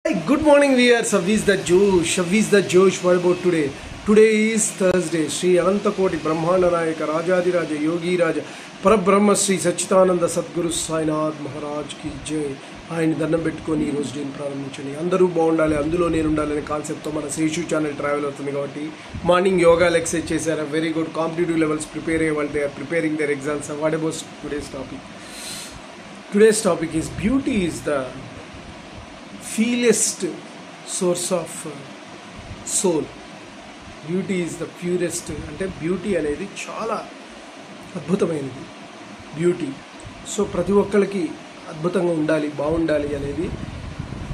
Hi, good morning viewers. Shaviz the Josh. What about today? Today is Thursday. Sri Anantakoti Brahmana Nayaka Rajadi Raja Yogi Raja Parabrahma Sri Sachitananda Sadguru Sainath Maharaj ki jai. ఆయన దండం పెట్టుకొని ఈరోజు నేను ప్రారంభించండి. అందరూ బాగుండాలి, అందులో నేను ఉండాలనే కాన్సెప్ట్తో మన శేషు ఛానల్ ట్రావెల్ అవుతుంది. కాబట్టి మార్నింగ్ యోగాలు ఎక్సర్సైజ్ చేశారు. Very good. Competitive levels prepare అయ్యే వాళ్ళు they are preparing their exams. What about today's topic is beauty is the feelest source of soul. Beauty is the purest. అంటే బ్యూటీ అనేది చాలా అద్భుతమైనది. బ్యూటీ సో ప్రతి ఒక్కరికి అద్భుతంగా ఉండాలి, బాగుండాలి అనేది,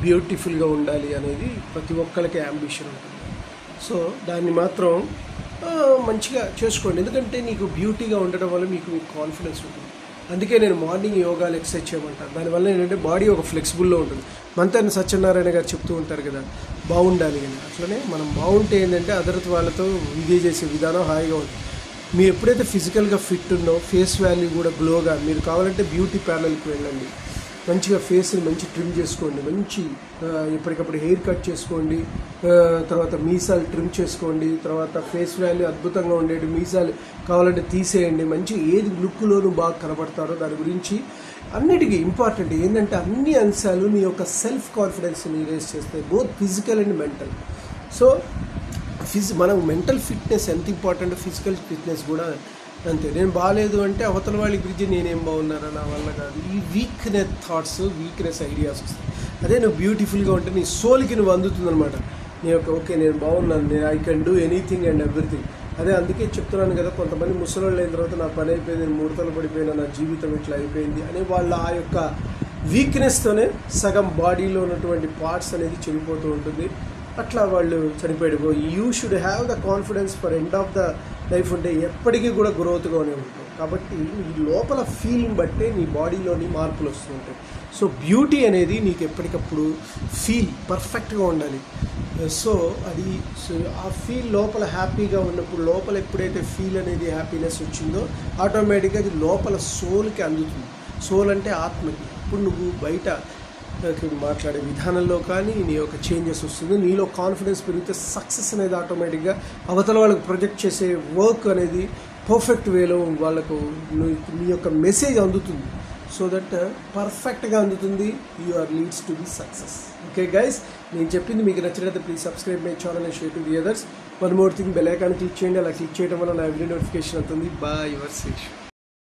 బ్యూటిఫుల్గా ఉండాలి అనేది ప్రతి ఒక్కరికి యాంబిషన్ ఉంటుంది. సో దాన్ని మాత్రం మంచిగా చేసుకోండి. ఎందుకంటే నీకు బ్యూటీగా ఉండడం వల్ల మీకు కాన్ఫిడెన్స్ ఉంటుంది. అందుకే నేను మార్నింగ్ యోగాలు ఎక్సర్సైజ్ చేయమంటాను. దానివల్ల ఏంటంటే బాడీ ఒక ఫ్లెక్సిబుల్లో ఉంటుంది. మంతెన సత్యనారాయణ గారు చెప్తూ ఉంటారు కదా, బాగుండాలి అని. అట్లనే మనం బాగుంటే ఏంటంటే అదర్ వాళ్ళతో ఇదే చేసే విధానం హాయిగా ఉంటుంది. మీరు ఎప్పుడైతే ఫిజికల్గా ఫిట్ ఉన్నో ఫేస్ వాల్యూ కూడా గ్లోగా, మీరు కావాలంటే బ్యూటీ పార్లర్కి వెళ్ళండి. మంచిగా ఫేస్ని మంచి ట్రిమ్ చేసుకోండి, మంచి ఎప్పటికప్పుడు హెయిర్ కట్ చేసుకోండి, తర్వాత మీసాలు ట్రిమ్ చేసుకోండి, తర్వాత ఫేస్ వాల్యూ అద్భుతంగా ఉండేది మీసాలు కావాలంటే తీసేయండి. మంచి ఏది లుక్లోనూ బాగా కనబడతారో దాని గురించి అన్నిటికీ ఇంపార్టెంట్ ఏంటంటే అన్ని అంశాలు మీ యొక్క సెల్ఫ్ కాన్ఫిడెన్స్ని రేస్ చేస్తాయి, both physical and mental. So మనం మెంటల్ ఫిట్నెస్ ఎంత ఇంపార్టెంట్, ఫిజికల్ ఫిట్నెస్ కూడా అంతే. నేను బాగాలేదు అంటే అవతల వాళ్ళ గురించి నేనేం బాగున్నారా, నా వల్ల కాదు, ఈ వీక్నెస్ థాట్స్, వీక్నెస్ ఐడియాస్ వస్తాయి. అదే నువ్వు బ్యూటిఫుల్గా ఉంటే నీ సోల్కి నువ్వు అందుతుందన్నమాట. నీ యొక్క ఓకే నేను బాగున్నాను, నేను I can do anything and everything. అదే అందుకే చెప్తున్నాను కదా, కొంతమంది ముసలోళ్ళు అయిన తర్వాత నా పని అయిపోయింది, నేను ముడతలు పడిపోయినా, నా జీవితం ఇట్లా అయిపోయింది అనే వాళ్ళ ఆ యొక్క వీక్నెస్తోనే సగం బాడీలో ఉన్నటువంటి పార్ట్స్ అనేది చెడిపోతూ ఉంటుంది. అట్లా వాళ్ళు చనిపోయాడు. You should have the confidence for end of the life. ఉంటే ఎప్పటికీ కూడా గ్రోత్గానే ఉంటాయి. కాబట్టి నీ లోపల ఫీల్ని బట్టే నీ బాడీలోని మార్పులు వస్తూ ఉంటాయి. సో బ్యూటీ అనేది నీకు ఎప్పటికప్పుడు ఫీల్ పర్ఫెక్ట్గా ఉండాలి. సో అది ఆ ఫీల్ లోపల హ్యాపీగా ఉన్నప్పుడు, లోపల ఎప్పుడైతే ఫీల్ అనేది హ్యాపీనెస్ వచ్చిందో ఆటోమేటిక్గా అది లోపల సోల్కి అందుతుంది. సోల్ అంటే ఆత్మకి. ఇప్పుడు నువ్వు బయట మాట్లాడే విధానంలో కానీ నీ యొక్క చేంజెస్ వస్తుంది. నీలో కాన్ఫిడెన్స్ పెరిగితే సక్సెస్ అనేది ఆటోమేటిక్గా అవతల వాళ్ళకు ప్రొజెక్ట్ చేసే వర్క్ అనేది పర్ఫెక్ట్ వేలో వాళ్ళకు నీ యొక్క మెసేజ్ అందుతుంది. సో దట్ పర్ఫెక్ట్గా అందుతుంది. You are leads to the success. Okay guys, నేను చెప్పింది మీకు నచ్చినట్లయితే please subscribe my channel and share to the others. One more thing, bell icon click చేయండి. అలా క్లిక్ చేయడం వల్ల నా ఎవ్రీ నోటిఫికేషన్ అవుతుంది. Bye, your Sesh.